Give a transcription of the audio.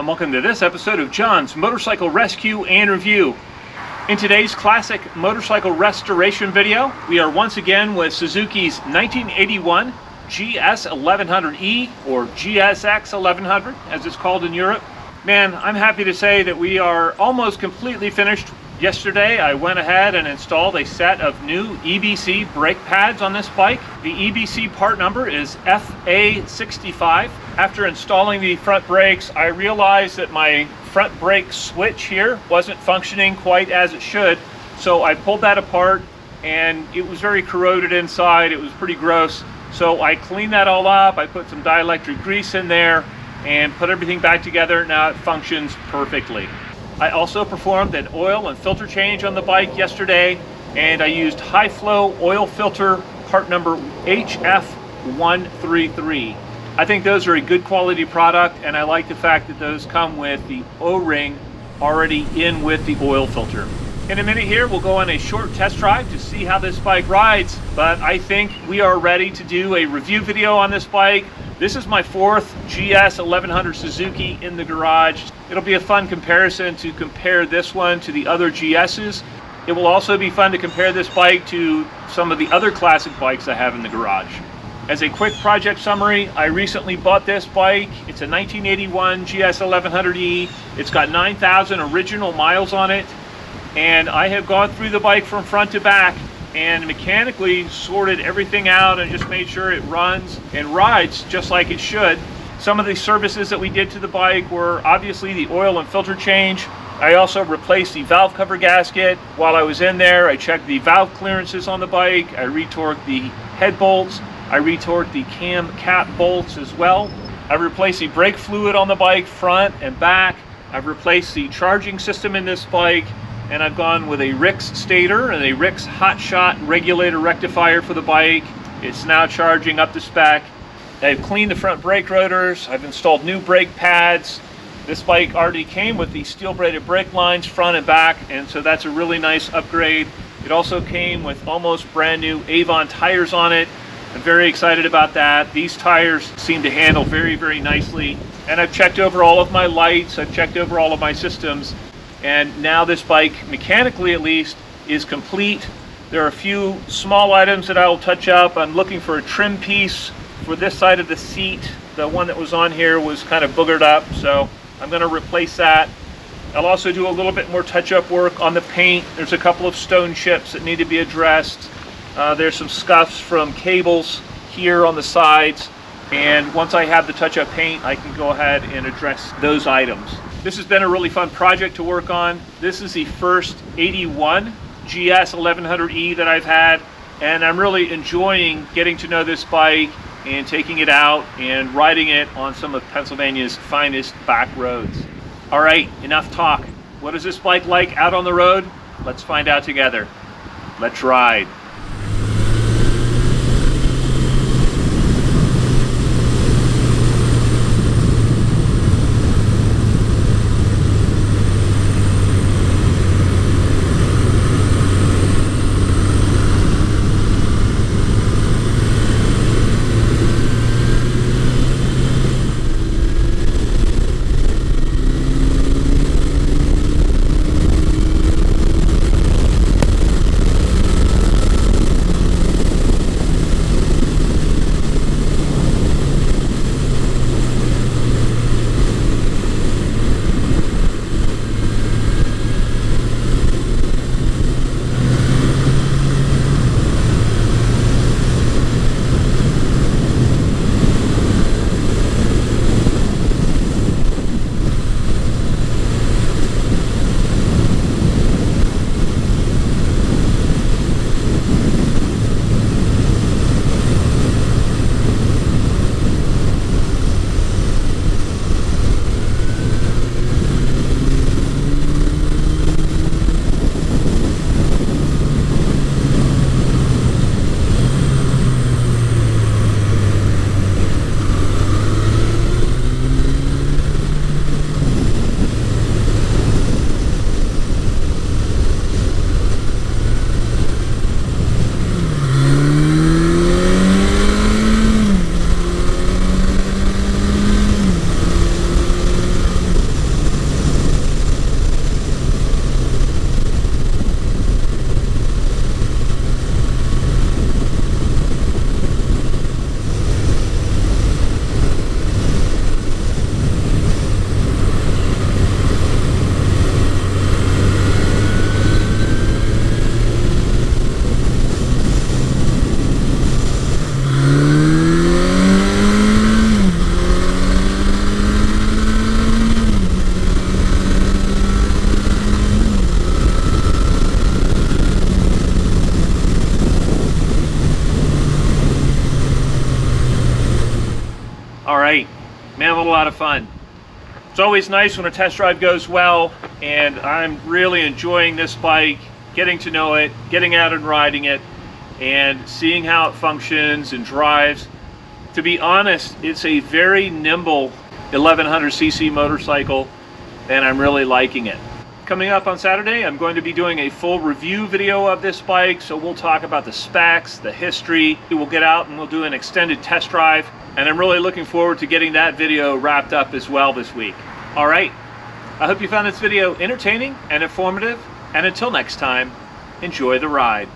and welcome to this episode of John's Motorcycle Rescue and Review. In today's classic motorcycle restoration video, we are once again with Suzuki's 1981 GS1100E, or GSX1100 as it's called in Europe. Man, I'm happy to say that we are almost completely finished. Yesterday I went ahead and installed a set of new EBC brake pads on this bike. The EBC part number is FA65. After installing the front brakes, I realized that my front brake switch here wasn't functioning quite as it should, so I pulled that apart and it was very corroded inside. It was pretty gross, so I cleaned that all up. I put some dielectric grease in there and put everything back together. Now it functions perfectly. I also performed an oil and filter change on the bike yesterday, and I used high flow oil filter part number HF133. I think those are a good quality product, and I like the fact that those come with the O-ring already in with the oil filter. In a minute here, we'll go on a short test drive to see how this bike rides, but I think we are ready to do a review video on this bike. This is my fourth GS1100 Suzuki in the garage. It'll be a fun comparison to compare this one to the other GS's. It will also be fun to compare this bike to some of the other classic bikes I have in the garage. As a quick project summary, I recently bought this bike. It's a 1981 GS1100E. It's got 9,000 original miles on it, and I have gone through the bike from front to back and mechanically sorted everything out and just made sure it runs and rides just like it should. Some of the services that we did to the bike were obviously the oil and filter change. I also replaced the valve cover gasket. While I was in there, I checked the valve clearances on the bike. I retorqued the head bolts. I retorqued the cam cap bolts as well. I replaced the brake fluid on the bike front and back. I've replaced the charging system in this bike, and I've gone with a Rix stator and a Rix hotshot regulator rectifier for the bike. It's now charging up to spec. I've cleaned the front brake rotors. I've installed new brake pads. This bike already came with the steel braided brake lines front and back, and so that's a really nice upgrade. It also came with almost brand new Avon tires on it. I'm very excited about that. These tires seem to handle very, very nicely. And I've checked over all of my lights. I've checked over all of my systems. And now this bike, mechanically at least, is complete. There are a few small items that I will touch up. I'm looking for a trim piece for this side of the seat. The one that was on here was kind of boogered up, so I'm going to replace that. I'll also do a little bit more touch-up work on the paint. There's a couple of stone chips that need to be addressed. There's some scuffs from cables here on the sides, and once I have the touch-up paint, I can go ahead and address those items. This has been a really fun project to work on. This is the first 81 GS1100E that I've had, and I'm really enjoying getting to know this bike and taking it out and riding it on some of Pennsylvania's finest back roads. All right, enough talk. What is this bike like out on the road? Let's find out together. Let's ride. All right, man, what a lot of fun. It's always nice when a test drive goes well, and I'm really enjoying this bike, getting to know it, getting out and riding it, and seeing how it functions and drives. To be honest, it's a very nimble 1100cc motorcycle, and I'm really liking it. Coming up on Saturday, I'm going to be doing a full review video of this bike, so we'll talk about the specs, the history. We'll get out and we'll do an extended test drive, and I'm really looking forward to getting that video wrapped up as well this week. All right, I hope you found this video entertaining and informative, and until next time, enjoy the ride.